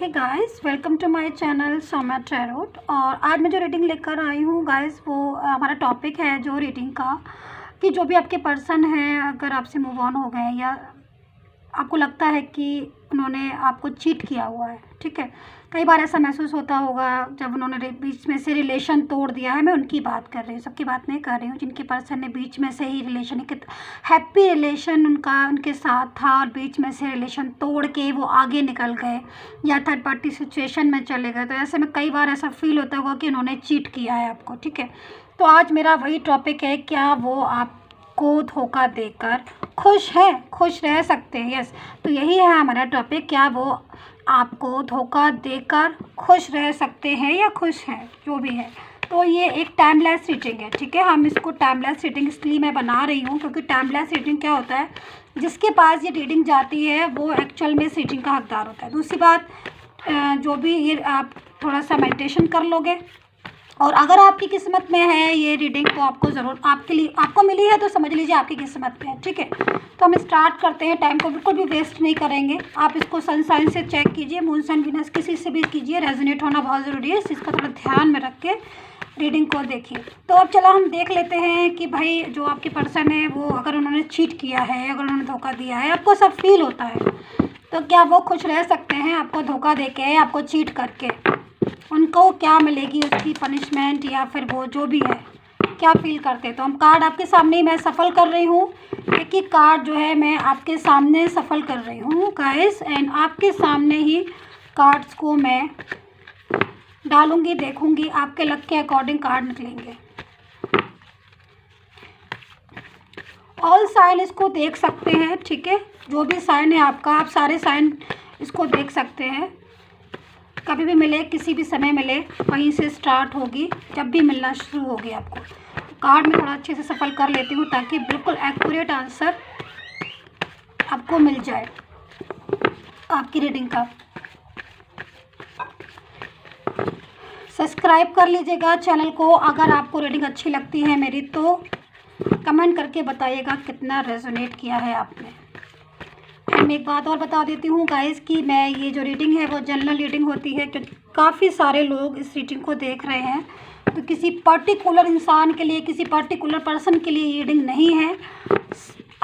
Hey guys, welcome to my channel Soumya tarot. और आज मैं जो रीडिंग लेकर आई हूँ गाइस, वो हमारा टॉपिक है जो रीडिंग का कि जो भी आपके पर्सन हैं, अगर आपसे मूव ऑन हो गए या आपको लगता है कि उन्होंने आपको चीट किया हुआ है, ठीक है। कई बार ऐसा महसूस होता होगा जब उन्होंने बीच में से रिलेशन तोड़ दिया है। मैं उनकी बात कर रही हूँ, सबकी बात नहीं कर रही हूँ। जिनके पर्सन ने बीच में से ही रिलेशन, एक हैप्पी रिलेशन उनका उनके साथ था और बीच में से रिलेशन तोड़ के वो आगे निकल गए या थर्ड पार्टी सिचुएशन में चले गए, तो ऐसे में कई बार ऐसा फील होता होगा कि उन्होंने चीट किया है आपको, ठीक है। तो आज मेरा वही टॉपिक है, क्या वो आपको धोखा देकर खुश है, खुश रह सकते हैं। यस, तो यही है हमारा टॉपिक, क्या वो आपको धोखा देकर खुश रह सकते हैं या खुश हैं, जो भी है। तो ये एक टाइमलेस रीडिंग है, ठीक है। हम इसको टाइमलेस रीडिंग इसलिए मैं बना रही हूँ क्योंकि टाइमलेस रीडिंग क्या होता है, जिसके पास ये रीडिंग जाती है वो एक्चुअल में इस रीडिंग का हकदार होता है। दूसरी बात, जो भी ये आप थोड़ा सा मेडिटेशन कर लोगे और अगर आपकी किस्मत में है ये रीडिंग तो आपको ज़रूर, आपके लिए आपको मिली है तो समझ लीजिए आपकी किस्मत में है, ठीक है। तो हम स्टार्ट करते हैं, टाइम को बिल्कुल भी वेस्ट नहीं करेंगे। आप इसको सन साइन से चेक कीजिए, मून साइन वीनस किसी से भी कीजिए, रेजोनेट होना बहुत ज़रूरी है। इस चीज़ का थोड़ा ध्यान में रख के रीडिंग को देखिए। तो अब चलो हम देख लेते हैं कि भाई जो आपके पर्सन है वो अगर उन्होंने चीट किया है, अगर उन्होंने धोखा दिया है, आपको सब फील होता है, तो क्या वो खुश रह सकते हैं आपको धोखा देके, आपको चीट करके? उनको क्या मिलेगी उसकी पनिशमेंट, या फिर वो जो भी है क्या फील करते? तो हम कार्ड आपके सामने ही मैं सफल कर रही हूँ, एक ही कार्ड जो है मैं आपके सामने सफल कर रही हूँ गाइस, एंड आपके सामने ही कार्ड्स को मैं डालूंगी, देखूंगी आपके लक के अकॉर्डिंग कार्ड निकलेंगे। ऑल साइन इसको देख सकते हैं, ठीक है। जो भी साइन है आपका, आप सारे साइन इसको देख सकते हैं। कभी भी मिले, किसी भी समय मिले, वहीं से स्टार्ट होगी, जब भी मिलना शुरू होगी आपको। कार्ड में थोड़ा अच्छे से सफल कर लेती हूँ ताकि बिल्कुल एक्यूरेट आंसर आपको मिल जाए आपकी रीडिंग का। सब्सक्राइब कर लीजिएगा चैनल को। अगर आपको रीडिंग अच्छी लगती है मेरी तो कमेंट करके बताइएगा कितना रेजोनेट किया है आपने। मैं एक बात और बता देती हूँ गाइस कि मैं ये जो रीडिंग है वो जनरल रीडिंग होती है, क्योंकि काफ़ी सारे लोग इस रीडिंग को देख रहे हैं, तो किसी पर्टिकुलर इंसान के लिए, किसी पर्टिकुलर पर्सन के लिए ये रीडिंग नहीं है,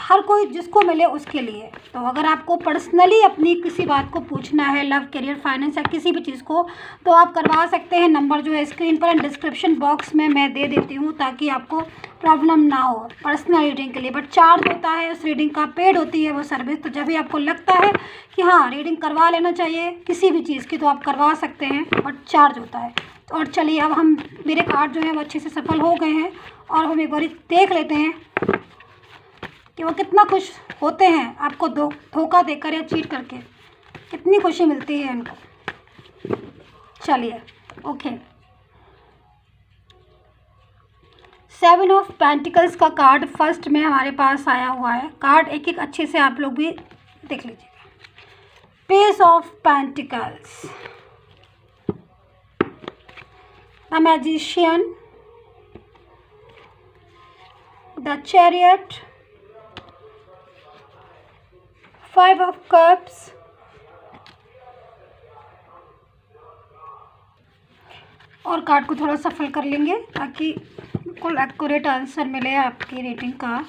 हर कोई जिसको मिले उसके लिए। तो अगर आपको पर्सनली अपनी किसी बात को पूछना है, लव, करियर, फाइनेंस या किसी भी चीज़ को, तो आप करवा सकते हैं। नंबर जो है स्क्रीन पर एंड डिस्क्रिप्शन बॉक्स में मैं दे देती हूँ ताकि आपको प्रॉब्लम ना हो पर्सनल रीडिंग के लिए। बट चार्ज होता है उस रीडिंग का, पेड होती है वो सर्विस। तो जब भी आपको लगता है कि हाँ रीडिंग करवा लेना चाहिए किसी भी चीज़ की, तो आप करवा सकते हैं, बट चार्ज होता है। और चलिए अब हम, मेरे कार्ड जो है वो अच्छे से सफल हो गए हैं और हम एक बार देख लेते हैं कि वो कितना खुश होते हैं आपको धोखा देकर या चीट करके, कितनी खुशी मिलती है इनको। चलिए, ओके। 7 ऑफ पेंटिकल्स का कार्ड फर्स्ट में हमारे पास आया हुआ है। कार्ड एक एक अच्छे से आप लोग भी देख लीजिएगा। Page of pentacles, the magician, the chariot, 5 of cups, और कार्ड को थोड़ा सफल कर लेंगे ताकि बिल्कुल एक्यूरेट आंसर मिले आपकी रीडिंग का।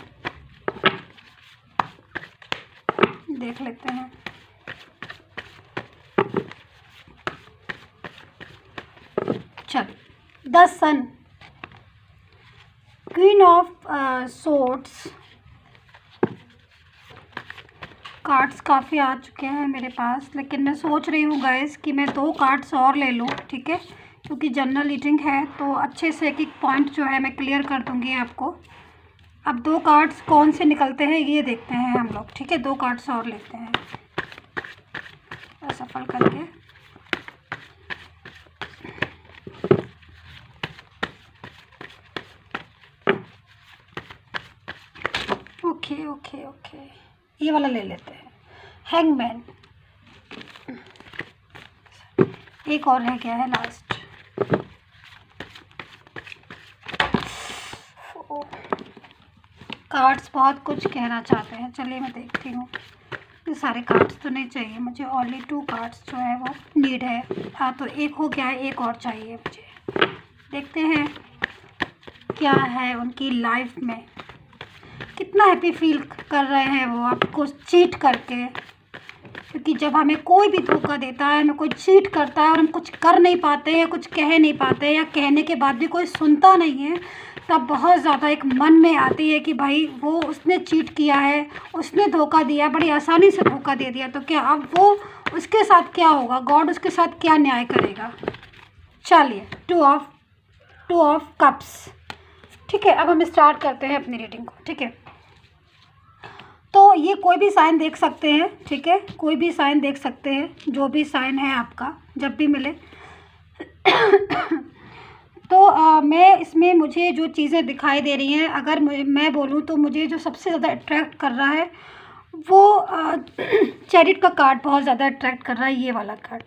देख लेते हैं। चल, the sun, queen of swords. Cards काफ़ी आ चुके हैं मेरे पास, लेकिन मैं सोच रही हूँ गाइस कि मैं 2 कार्ड्स और ले लूँ, ठीक है, क्योंकि जनरल रीडिंग है तो अच्छे से एक एक पॉइंट जो है मैं क्लियर कर दूँगी आपको। अब 2 कार्ड्स कौन से निकलते हैं ये देखते हैं हम लोग, ठीक है। 2 कार्ड्स और लेते हैं सफल करके। ओके ओके ओके, ये वाला ले लेते हैं, हैंगमैन। एक और है, क्या है लास्ट? कार्ड्स बहुत कुछ कहना चाहते हैं, चलिए मैं देखती हूँ ये सारे कार्ड्स तो नहीं चाहिए मुझे, ओनली 2 कार्ड्स जो है वो नीड है। तो एक हो गया है, एक और चाहिए मुझे। देखते हैं क्या है उनकी लाइफ में, कितना हैप्पी फील कर रहे हैं वो आपको चीट करके। क्योंकि जब हमें कोई भी धोखा देता है, हमें कोई चीट करता है और हम कुछ कर नहीं पाते हैं, कुछ कह नहीं पाते या कहने के बाद भी कोई सुनता नहीं है, तब बहुत ज़्यादा एक मन में आती है कि भाई वो उसने चीट किया है, उसने धोखा दिया, बड़ी आसानी से धोखा दे दिया, तो क्या अब वो उसके साथ क्या होगा, गॉड उसके साथ क्या न्याय करेगा। चलिए, टू ऑफ कप्स। ठीक है, अब हम स्टार्ट करते हैं अपनी रीडिंग को। ठीक है, तो ये कोई भी साइन देख सकते हैं। ठीक है, कोई भी साइन देख सकते हैं, जो भी साइन है आपका जब भी मिले। तो मैं इसमें मुझे जो चीज़ें दिखाई दे रही हैं, अगर मैं बोलूँ तो मुझे जो सबसे ज़्यादा अट्रैक्ट कर रहा है वो चैरिट का कार्ड बहुत ज़्यादा अट्रैक्ट कर रहा है, ये वाला कार्ड।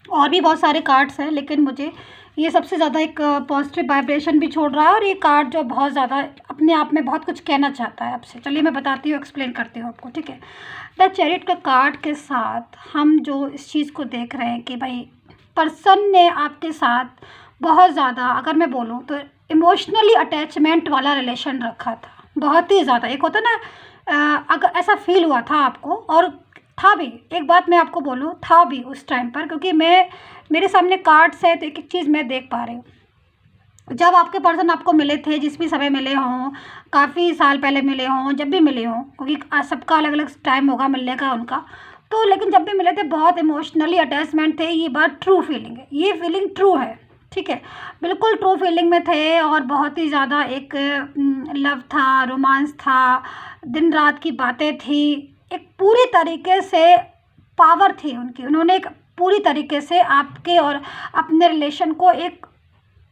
और भी बहुत सारे कार्ड्स हैं, लेकिन मुझे ये सबसे ज़्यादा एक पॉजिटिव वाइब्रेशन भी छोड़ रहा है, और ये कार्ड जो बहुत ज़्यादा अपने आप में बहुत कुछ कहना चाहता है आपसे। चलिए मैं बताती हूँ, एक्सप्लेन करती हूँ आपको। ठीक है, द चैरिट का कार्ड के साथ हम जो इस चीज़ को देख रहे हैं कि भाई पर्सन ने आपके साथ बहुत ज़्यादा, अगर मैं बोलूँ तो इमोशनली अटैचमेंट वाला रिलेशन रखा था, बहुत ही ज़्यादा। एक होता ना, अगर ऐसा फील हुआ था आपको, और था भी, एक बात मैं आपको बोलूँ, था भी उस टाइम पर, क्योंकि मेरे सामने कार्ड्स है तो एक एक चीज़ मैं देख पा रही हूँ। जब आपके पर्सन आपको मिले थे, जिस भी समय मिले हों, काफ़ी साल पहले मिले हों, जब भी मिले हों, क्योंकि सबका अलग अलग टाइम होगा मिलने का उनका, तो लेकिन जब भी मिले थे बहुत इमोशनली अटैचमेंट थे। ये बात ट्रू फीलिंग है, ये फीलिंग ट्रू है। ठीक है, बिल्कुल ट्रू फीलिंग में थे, और बहुत ही ज़्यादा एक लव था, रोमांस था, दिन रात की बातें थी, एक पूरी तरीके से पावर थी उनकी। उन्होंने एक पूरी तरीके से आपके और अपने रिलेशन को एक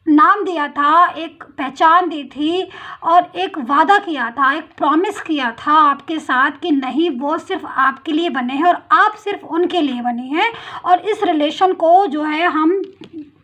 नाम दिया था, एक पहचान दी थी, और एक वादा किया था, एक प्रॉमिस किया था आपके साथ कि नहीं, वो सिर्फ आपके लिए बने हैं और आप सिर्फ उनके लिए बनी हैं, और इस रिलेशन को जो है हम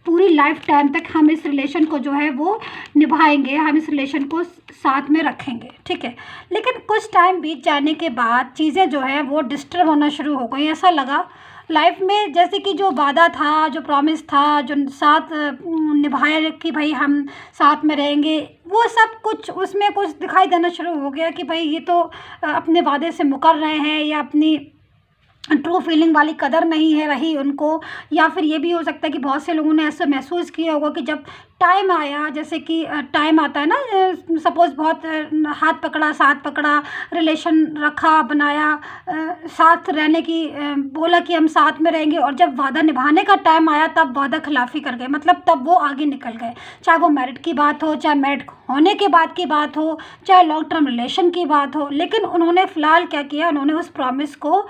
पूरी लाइफ टाइम तक हम इस रिलेशन को जो है वो निभाएंगे, हम इस रिलेशन को साथ में रखेंगे। ठीक है, लेकिन कुछ टाइम बीत जाने के बाद चीज़ें जो है वो डिस्टर्ब होना शुरू हो गई। ऐसा लगा लाइफ में जैसे कि जो वादा था, जो प्रॉमिस था, जो साथ निभाए कि भाई हम साथ में रहेंगे, वो सब कुछ उसमें कुछ दिखाई देना शुरू हो गया कि भाई ये तो अपने वादे से मुकर रहे हैं, या अपनी ट्रू फीलिंग वाली कदर नहीं है रही उनको। या फिर ये भी हो सकता है कि बहुत से लोगों ने ऐसा महसूस किया होगा कि जब टाइम आया, जैसे कि टाइम आता है ना, सपोज़ बहुत हाथ पकड़ा, साथ पकड़ा, रिलेशन रखा, बनाया, साथ रहने की बोला कि हम साथ में रहेंगे, और जब वादा निभाने का टाइम आया तब वादा खिलाफ़ी कर गए, मतलब तब वो आगे निकल गए। चाहे वो मैरिड की बात हो, चाहे मैरिड होने के बाद की बात हो, चाहे लॉन्ग टर्म रिलेशन की बात हो, लेकिन उन्होंने फ़िलहाल क्या किया, उन्होंने उस प्रॉमिस को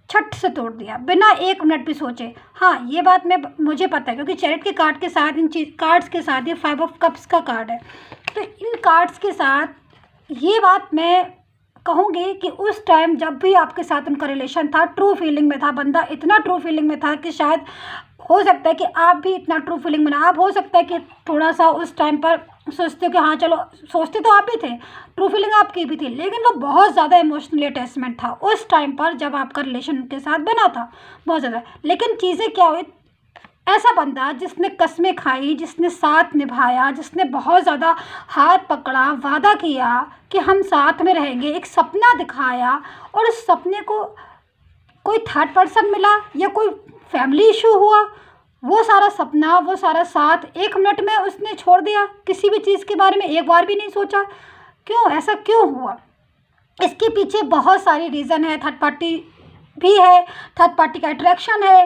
छट से तोड़ दिया, बिना एक मिनट भी सोचे। हाँ, ये बात मुझे पता है, क्योंकि चैरिट के कार्ड के साथ, इन कार्ड्स के साथ, ये 5 ऑफ कप्स का कार्ड है, तो इन कार्ड्स के साथ ये बात मैं कहूँगी कि उस टाइम जब भी आपके साथ उनका रिलेशन था, ट्रू फीलिंग में था, बंदा इतना ट्रू फीलिंग में था कि शायद हो सकता है कि आप भी इतना ट्रू फीलिंग में ना, आप हो सकता है कि थोड़ा सा उस टाइम पर सोचते हो कि हाँ चलो, सोचते तो आप ही थे, ट्रू फीलिंग आपकी भी थी, लेकिन वो बहुत ज़्यादा इमोशनली अटैचमेंट था उस टाइम पर जब आपका रिलेशन उनके साथ बना था, बहुत ज़्यादा। लेकिन चीज़ें क्या हुई, ऐसा बंदा जिसने कस्में खाई, जिसने साथ निभाया, जिसने बहुत ज़्यादा हाथ पकड़ा, वादा किया कि हम साथ में रहेंगे, एक सपना दिखाया, और उस सपने को कोई थर्ड पर्सन मिला या कोई फैमिली इशू हुआ, वो सारा सपना, वो सारा साथ एक मिनट में उसने छोड़ दिया, किसी भी चीज़ के बारे में एक बार भी नहीं सोचा। क्यों, ऐसा क्यों हुआ? इसके पीछे बहुत सारी रीज़न है, थर्ड पार्टी भी है, थर्ड पार्टी का अट्रैक्शन है,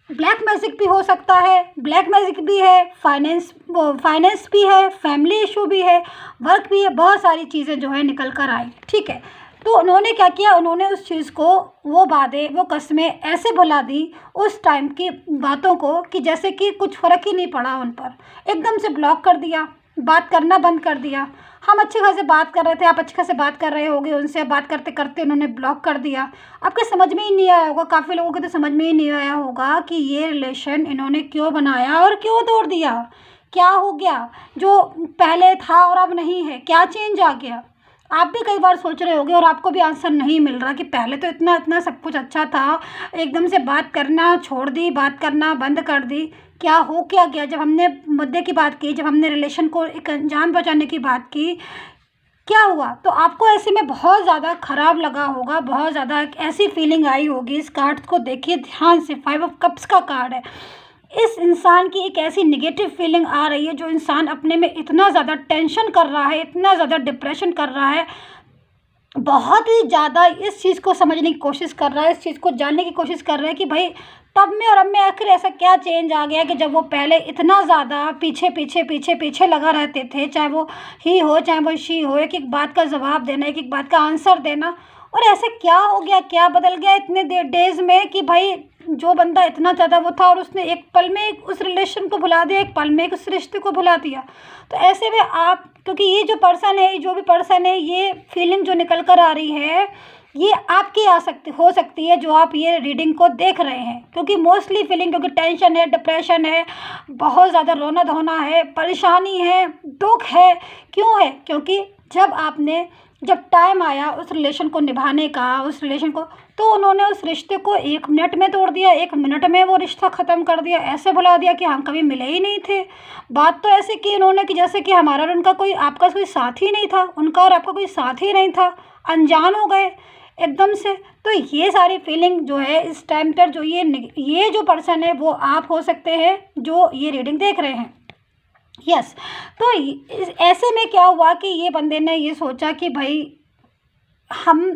ब्लैक मैजिक भी हो सकता है, ब्लैक मैजिक भी है, फाइनेंस भी है, फैमिली इशू भी है, वर्क भी है, बहुत सारी चीज़ें जो है निकल कर आई। ठीक है, तो उन्होंने क्या किया, उन्होंने उस चीज़ को, वो वादे, वो कस्में ऐसे भुला दी उस टाइम की बातों को कि जैसे कि कुछ फ़र्क ही नहीं पड़ा उन पर, एकदम से ब्लॉक कर दिया, बात करना बंद कर दिया। हम अच्छे खासे बात कर रहे थे, आप अच्छे खासे बात कर रहे होगे उनसे, बात करते करते उन्होंने ब्लॉक कर दिया। आपके समझ में ही नहीं आया होगा, काफ़ी लोगों के तो समझ में ही नहीं आया होगा कि ये रिलेशन इन्होंने क्यों बनाया और क्यों तोड़ दिया, क्या हो गया, जो पहले था और अब नहीं है, क्या चेंज आ गया। आप भी कई बार सोच रहे होंगे और आपको भी आंसर नहीं मिल रहा कि पहले तो इतना इतना सब कुछ अच्छा था, एकदम से बात करना छोड़ दी, बात करना बंद कर दी, क्या गया? जब हमने मुद्दे की बात की, जब हमने रिलेशन को एक अंजाम पहुँचाने की बात की, क्या हुआ? तो आपको ऐसे में बहुत ज़्यादा ख़राब लगा होगा, बहुत ज़्यादा एक ऐसी फीलिंग आई होगी। इस कार्ड को देखिए ध्यान से, 5 ऑफ कप्स का कार्ड है। इस इंसान की एक ऐसी नेगेटिव फीलिंग आ रही है, जो इंसान अपने में इतना ज़्यादा टेंशन कर रहा है, इतना ज़्यादा डिप्रेशन कर रहा है, बहुत ही ज़्यादा इस चीज़ को समझने की कोशिश कर रहा है, इस चीज़ को जानने की कोशिश कर रहा है कि भाई तब में और अब में आखिर ऐसा क्या चेंज आ गया कि जब वो पहले इतना ज़्यादा पीछे लगा रहते थे, चाहे वो ही हो चाहे वो शी हो, एक एक बात का जवाब देना, एक एक बात का आंसर देना, और ऐसा क्या हो गया, क्या बदल गया इतने डेज़ में कि भाई जो बंदा इतना ज़्यादा वो था और उसने एक पल में उस रिलेशन को भुला दिया, एक पल में उस रिश्ते को भुला दिया। तो ऐसे में आप, क्योंकि ये जो पर्सन है, जो भी पर्सन है, ये फीलिंग जो निकल कर आ रही है, ये आपकी हो सकती है, जो आप ये रीडिंग को देख रहे हैं, क्योंकि मोस्टली फीलिंग, क्योंकि टेंशन है, डिप्रेशन है, बहुत ज़्यादा रोना धोना है, परेशानी है, दुख है। क्यों है? क्योंकि जब टाइम आया उस रिलेशन को निभाने का, उस रिलेशन को, तो उन्होंने उस रिश्ते को 1 मिनट में तोड़ दिया, 1 मिनट में वो रिश्ता ख़त्म कर दिया, ऐसे बुला दिया कि हम कभी मिले ही नहीं थे। बात तो ऐसे की उन्होंने कि जैसे कि हमारा और उनका कोई, आपका कोई साथ ही नहीं था, उनका और आपका कोई साथ ही नहीं था, अनजान हो गए एकदम से। तो ये सारी फीलिंग जो है इस टाइम पर, जो ये जो पर्सन है वो आप हो सकते हैं जो ये रीडिंग देख रहे हैं। यस। तो ऐसे में क्या हुआ कि ये बंदे ने ये सोचा कि भाई हम,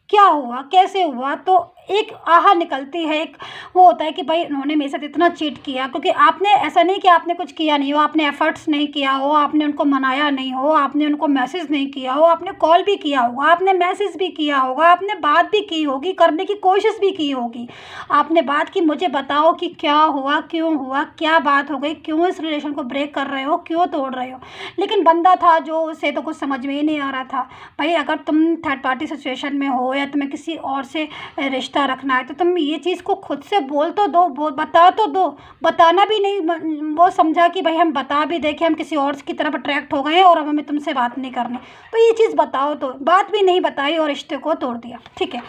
क्या हुआ, कैसे हुआ? तो एक आह निकलती है, एक वो होता है कि भाई उन्होंने मेरे साथ इतना चीट किया, क्योंकि आपने ऐसा नहीं कि आपने कुछ किया नहीं हो, आपने एफर्ट्स नहीं किया हो, आपने उनको मनाया नहीं हो, आपने उनको मैसेज नहीं किया हो, आपने कॉल भी किया होगा, आपने मैसेज भी किया होगा, आपने बात भी की होगी, करने की कोशिश भी की होगी, आपने बात की, मुझे बताओ कि क्या हुआ, क्यों हुआ, क्या बात हो गई, क्यों इस रिलेशन को ब्रेक कर रहे हो, क्यों तोड़ रहे हो? लेकिन बंदा था जो, उसे तो कुछ समझ में ही नहीं आ रहा था। भाई अगर तुम थर्ड पार्टी सिचुएशन में हो या तुम्हें किसी और से रिश्ता रखना है, तो तुम ये चीज़ को खुद से बोल तो दो, बता तो दो। बताना भी नहीं, वो समझा कि भाई हम बता भी दें कि हम किसी और की तरफ अट्रैक्ट हो गए हैं और हमें तुमसे बात नहीं करनी, तो ये चीज़ बताओ। तो बात भी नहीं बताई और रिश्ते को तोड़ दिया। ठीक है,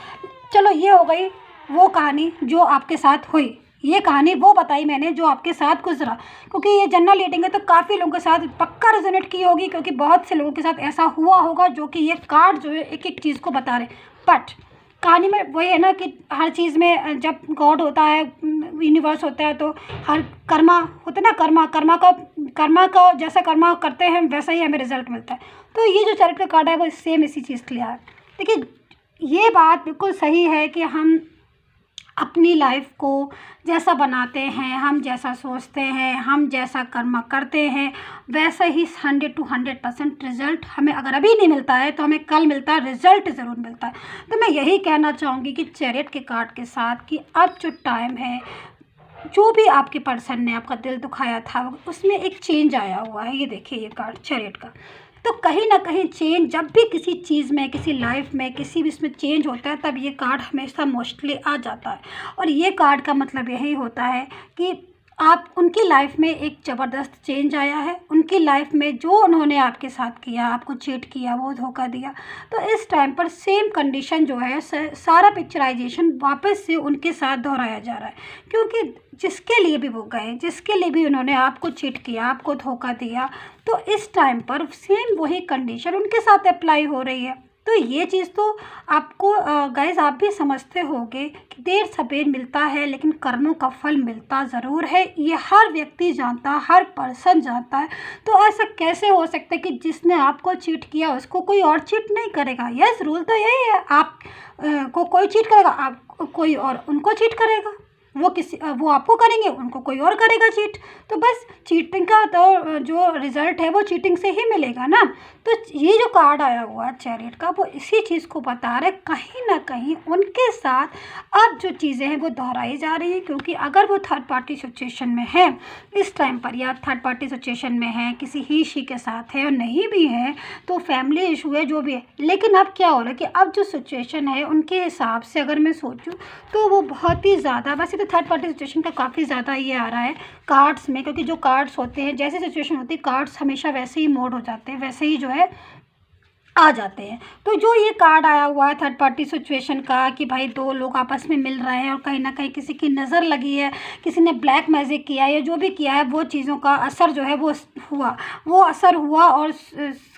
चलो ये हो गई वो कहानी जो आपके साथ हुई, ये कहानी वो बताई मैंने जो आपके साथ गुजरा, क्योंकि ये जनरल रीडिंग है तो काफ़ी लोगों के साथ पक्का रेजोनेट की होगी, क्योंकि बहुत से लोगों के साथ ऐसा हुआ होगा जो कि ये कार्ड जो है एक एक चीज़ को बता रहे। बट कहानी में वही है ना कि हर चीज़ में जब गॉड होता है, यूनिवर्स होता है, तो हर कर्मा होता है ना, कर्मा का जैसा कर्मा करते हैं वैसा ही हमें रिजल्ट मिलता है। तो ये जो चैरिटी का कार्ड है वो सेम इसी चीज़ के लिए है। देखिए ये बात बिल्कुल सही है कि हम अपनी लाइफ को जैसा बनाते हैं, हम जैसा सोचते हैं, हम जैसा कर्म करते हैं, वैसा ही 100 to 100% रिज़ल्ट हमें अगर अभी नहीं मिलता है तो हमें कल मिलता है, रिज़ल्ट ज़रूर मिलता है। तो मैं यही कहना चाहूँगी कि चैरिट के कार्ड के साथ कि अब जो टाइम है, जो भी आपके पर्सन ने आपका दिल दुखाया था, उसमें एक चेंज आया हुआ है। ये देखिए ये कार्ड चैरिट का, तो कहीं ना कहीं चेंज, जब भी किसी चीज़ में, किसी लाइफ में, किसी भी इसमें चेंज होता है, तब ये कार्ड हमेशा मोस्टली आ जाता है। और ये कार्ड का मतलब यही होता है कि आप, उनकी लाइफ में एक ज़बरदस्त चेंज आया है, उनकी लाइफ में जो उन्होंने आपके साथ किया, आपको चीट किया, वो धोखा दिया, तो इस टाइम पर सेम कंडीशन जो है, सारा पिक्चराइजेशन वापस से उनके साथ दोहराया जा रहा है। क्योंकि जिसके लिए भी वो गए, जिसके लिए भी उन्होंने आपको चीट किया, आपको धोखा दिया, तो इस टाइम पर सेम वही कंडीशन उनके साथ अप्लाई हो रही है। तो ये चीज़ तो आपको गाइस, आप भी समझते होंगे कि देर सवेर मिलता है, लेकिन कर्मों का फल मिलता ज़रूर है। ये हर व्यक्ति जानता है, हर पर्सन जानता है। तो ऐसा कैसे हो सकता है कि जिसने आपको चीट किया उसको कोई और चीट नहीं करेगा? यस, रूल तो यही है, आप को कोई चीट करेगा, आप कोई और उनको चीट करेगा, वो आपको करेंगे, उनको कोई और करेगा चीट। तो बस चीटिंग का तो जो रिज़ल्ट है वो चीटिंग से ही मिलेगा ना। तो ये जो कार्ड आया हुआ है चैरिट का, वो इसी चीज़ को बता रहा है, कहीं ना कहीं उनके साथ अब जो चीज़ें हैं वो दोहराई जा रही हैं। क्योंकि अगर वो थर्ड पार्टी सिचुएशन में है इस टाइम पर, या थर्ड पार्टी सिचुएशन में है, किसी ही शी के साथ है, और नहीं भी है तो फैमिली इशू है, जो भी है, लेकिन अब क्या हो रहा है कि अब जो सिचुएशन है उनके हिसाब से अगर मैं सोचूं तो वो बहुत ही ज़्यादा, वैसे तो थर्ड पार्टी सिचुएशन का काफ़ी ज़्यादा ये आ रहा है कार्ड्स में, क्योंकि जो कार्ड्स होते हैं, जैसे सिचुएशन होती है, कार्ड्स हमेशा वैसे ही मोड हो जाते हैं, वैसे ही जो है आ जाते हैं। तो जो ये कार्ड आया हुआ है थर्ड पार्टी सिचुएशन का कि भाई दो लोग आपस में मिल रहे हैं और कहीं ना कहीं किसी की नज़र लगी है, किसी ने ब्लैक मैजिक किया है या जो भी किया है, वो चीज़ों का असर जो है वो असर हुआ और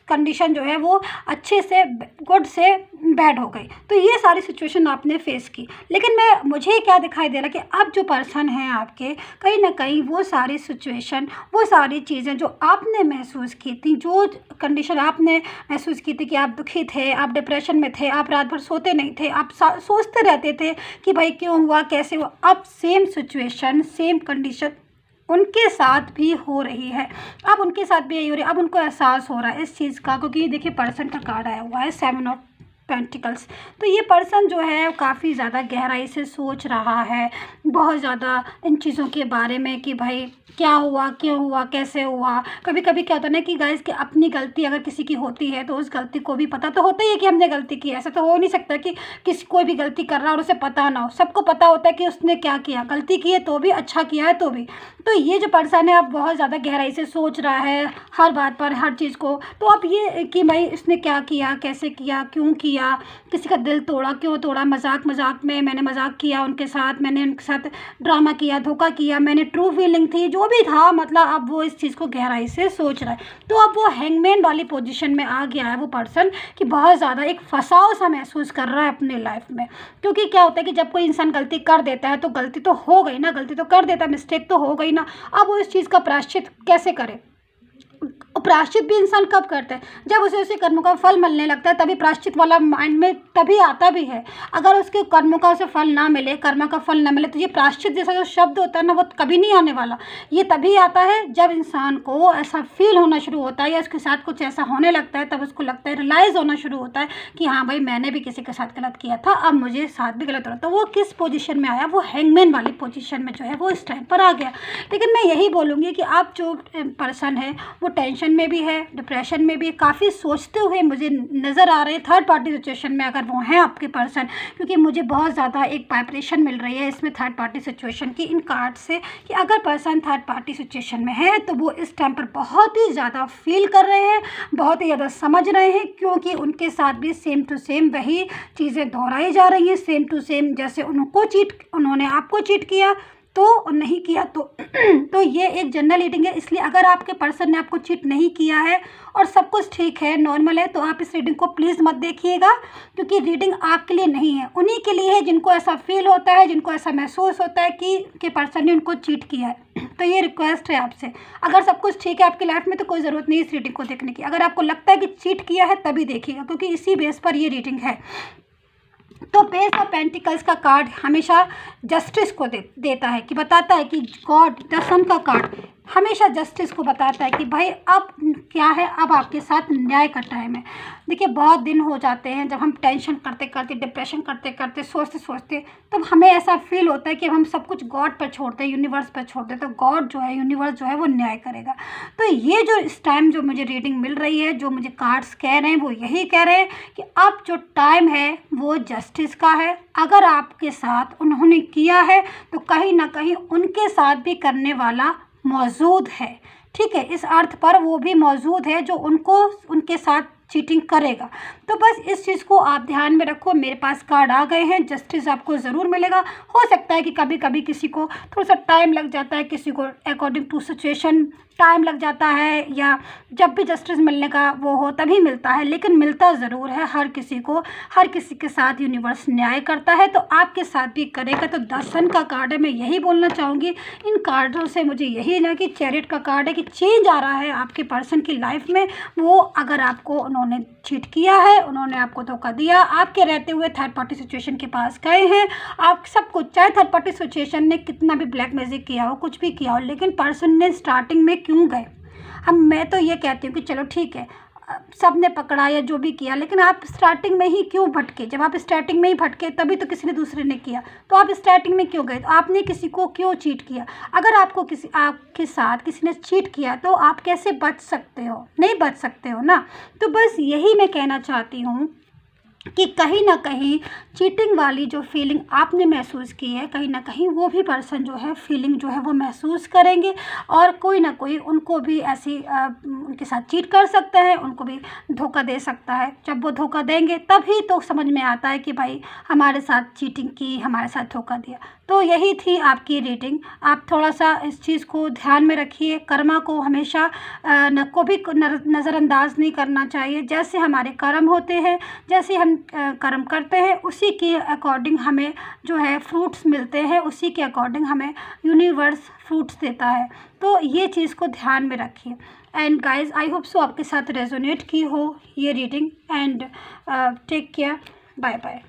कंडीशन जो है वो अच्छे से गुड से बैड हो गई। तो ये सारी सिचुएशन आपने फेस की, लेकिन मुझे क्या दिखाई दे रहा कि अब जो पर्सन है आपके, कहीं ना कहीं वो सारी सिचुएशन, वो सारी चीज़ें जो आपने महसूस की थी, जो कंडीशन आपने महसूस की थी कि आप दुखी थे, आप डिप्रेशन में थे, आप रात भर सोते नहीं थे, आप सोचते रहते थे कि भाई क्यों हुआ, कैसे हुआ, अब सेम सिचुएशन, सेम कंडीशन उनके साथ भी हो रही है। अब उनके साथ भी यही हो रही है। अब उनको एहसास हो रहा है इस चीज़ का, क्योंकि देखिए पर्सन का कार्ड आया हुआ है 7 ऑफ पेंटिकल्स। तो ये पर्सन जो है काफ़ी ज़्यादा गहराई से सोच रहा है, बहुत ज़्यादा इन चीज़ों के बारे में कि भाई क्या हुआ, क्यों हुआ, कैसे हुआ। कभी कभी क्या होता है ना कि गाइस कि अपनी गलती अगर किसी की होती है तो उस गलती को भी पता तो होता ही है कि हमने गलती की। ऐसा तो हो नहीं सकता कि कोई भी गलती कर रहा है और उसे पता ना हो। सबको पता होता है कि उसने क्या किया, गलती की है तो भी, अच्छा किया है तो भी। तो ये जो पर्सन है अब बहुत ज़्यादा गहराई से सोच रहा है हर बात पर, हर चीज़ को। तो अब ये कि भाई इसने क्या किया, कैसे किया, क्यों किया, किसी का दिल तोड़ा, क्यों तोड़ा, मजाक में मैंने मजाक किया उनके साथ, मैंने उनके साथ ड्रामा किया, धोखा किया, मैंने ट्रू फीलिंग थी, जो भी था, मतलब अब वो इस चीज़ को गहराई से सोच रहा है। तो अब वो हैंगमैन वाली पोजीशन में आ गया है वो पर्सन कि बहुत ज़्यादा एक फंसाव सा महसूस कर रहा है अपने लाइफ में। क्योंकि क्या होता है कि जब कोई इंसान गलती कर देता है तो गलती तो हो गई ना, गलती तो कर देता है, मिस्टेक तो हो गई ना। अब वो इस चीज़ का प्रायश्चित कैसे करे। प्रायश्चित भी इंसान कब करता है, जब उसे कर्मों का फल मिलने लगता है, तभी प्रायश्चित वाला माइंड में तभी आता भी है। अगर उसके कर्मों का उसे फल ना मिले, कर्म का फल ना मिले, तो ये प्रायश्चित जैसा जो शब्द होता है ना, वो कभी नहीं आने वाला। ये तभी आता है जब इंसान को ऐसा फील होना शुरू होता है या उसके साथ कुछ ऐसा होने लगता है, तब उसको लगता है, रियलाइज़ होना शुरू होता है कि हाँ भाई मैंने भी किसी के साथ गलत किया था, अब मुझे साथ भी गलत हो रहा। तो वो किस पोजीशन में आया, वो हैंगमैन वाली पोजीशन में जो है वो इस टाइम पर आ गया। लेकिन मैं यही बोलूँगी कि आप जो पर्सन है वो टेंशन में भी है, डिप्रेशन में भी, काफ़ी सोचते हुए मुझे नज़र आ रहे हैं थर्ड पार्टी सिचुएशन में, अगर वो हैं आपके पर्सन। क्योंकि मुझे बहुत ज़्यादा एक वाइब्रेशन मिल रही है इसमें थर्ड पार्टी सिचुएशन की, इन कार्ड से, कि अगर पर्सन थर्ड पार्टी सिचुएशन में है तो वो इस टाइम पर बहुत ही ज़्यादा फील कर रहे हैं, बहुत ही ज़्यादा समझ रहे हैं, क्योंकि उनके साथ भी सेम टू सेम वही चीज़ें दोहराई जा रही हैं, सेम टू सेम। जैसे उन्होंने आपको चीट किया तो नहीं किया तो तो ये एक जनरल रीडिंग है, इसलिए अगर आपके पर्सन ने आपको चीट नहीं किया है और सब कुछ ठीक है, नॉर्मल है, तो आप इस रीडिंग को प्लीज़ मत देखिएगा, क्योंकि रीडिंग आपके लिए नहीं है, उन्हीं के लिए है जिनको ऐसा फील होता है, जिनको ऐसा महसूस होता है कि पर्सन ने उनको चीट किया है। तो ये रिक्वेस्ट है आपसे, अगर सब कुछ ठीक है आपकी लाइफ में तो कोई ज़रूरत नहीं इस रीडिंग को देखने की। अगर आपको लगता है कि चीट किया है तभी देखिएगा, क्योंकि इसी बेस पर ये रीडिंग है। तो पेज ऑफ पेंटिकल्स का कार्ड हमेशा जस्टिस को देता है, कि बताता है कि गॉड, द सन का कार्ड हमेशा जस्टिस को बताता है कि भाई अब क्या है, अब आपके साथ न्याय का टाइम है। देखिए बहुत दिन हो जाते हैं जब हम टेंशन करते करते, डिप्रेशन करते करते, सोचते सोचते, तब हमें ऐसा फील होता है कि हम सब कुछ गॉड पर छोड़ते हैं, यूनिवर्स पर छोड़ते हैं, तो गॉड जो है, यूनिवर्स जो है वो न्याय करेगा। तो ये जो इस टाइम जो मुझे रीडिंग मिल रही है, जो मुझे कार्ड्स कह रहे हैं, वो यही कह रहे हैं कि अब जो टाइम है वो जस्टिस का है। अगर आपके साथ उन्होंने किया है तो कहीं ना कहीं उनके साथ भी करने वाला मौजूद है, ठीक है, इस अर्थ पर वो भी मौजूद है जो उनके साथ चीटिंग करेगा। तो बस इस चीज़ को आप ध्यान में रखो। मेरे पास कार्ड आ गए हैं, जस्टिस आपको ज़रूर मिलेगा। हो सकता है कि कभी कभी किसी को थोड़ा सा टाइम लग जाता है, किसी को अकॉर्डिंग टू सिचुएशन टाइम लग जाता है, या जब भी जस्टिस मिलने का वो हो तभी मिलता है, लेकिन मिलता ज़रूर है हर किसी को। हर किसी के साथ यूनिवर्स न्याय करता है, तो आपके साथ भी करेगा। तो द सन का कार्ड है, मैं यही बोलना चाहूँगी इन कार्डों से। मुझे यही ना कि चैरिट का कार्ड है कि चेंज आ रहा है आपके पर्सन की लाइफ में। वो अगर आपको उन्होंने चीट किया है, उन्होंने आपको धोखा दिया, आपके रहते हुए थर्ड पार्टी सिचुएशन के पास गए हैं, आप सब कुछ, चाहे थर्ड पार्टी सिचुएशन ने कितना भी ब्लैक मैजिक किया हो, कुछ भी किया हो, लेकिन पर्सन ने स्टार्टिंग में क्यों गए। मैं तो ये कहती हूँ कि चलो ठीक है, सब ने पकड़ा या जो भी किया, लेकिन आप स्टार्टिंग में ही क्यों भटके। जब आप स्टार्टिंग में ही भटके तभी तो किसी ने दूसरे ने किया, तो आप स्टार्टिंग में क्यों गए, तो आपने किसी को क्यों चीट किया। अगर आपको आपके साथ किसी ने चीट किया तो आप कैसे बच सकते हो, नहीं बच सकते हो ना। तो बस यही मैं कहना चाहती हूँ कि कहीं ना कहीं चीटिंग वाली जो फीलिंग आपने महसूस की है, कहीं ना कहीं वो भी पर्सन जो है फीलिंग जो है वो महसूस करेंगे, और कोई ना कोई उनको भी ऐसी उनके साथ चीट कर सकता है, उनको भी धोखा दे सकता है। जब वो धोखा देंगे तभी तो समझ में आता है कि भाई हमारे साथ चीटिंग की, हमारे साथ धोखा दिया। तो यही थी आपकी रीडिंग। आप थोड़ा सा इस चीज़ को ध्यान में रखिए, कर्मा को हमेशा न को भी नज़रअंदाज नहीं करना चाहिए। जैसे हमारे कर्म होते हैं, जैसे हम कर्म करते हैं, उसी के अकॉर्डिंग हमें जो है फ्रूट्स मिलते हैं, उसी के अकॉर्डिंग हमें यूनिवर्स फ्रूट्स देता है। तो ये चीज़ को ध्यान में रखिए। And guys, I hope so आपके साथ रेजोनेट की हो ये reading. And take care, bye bye.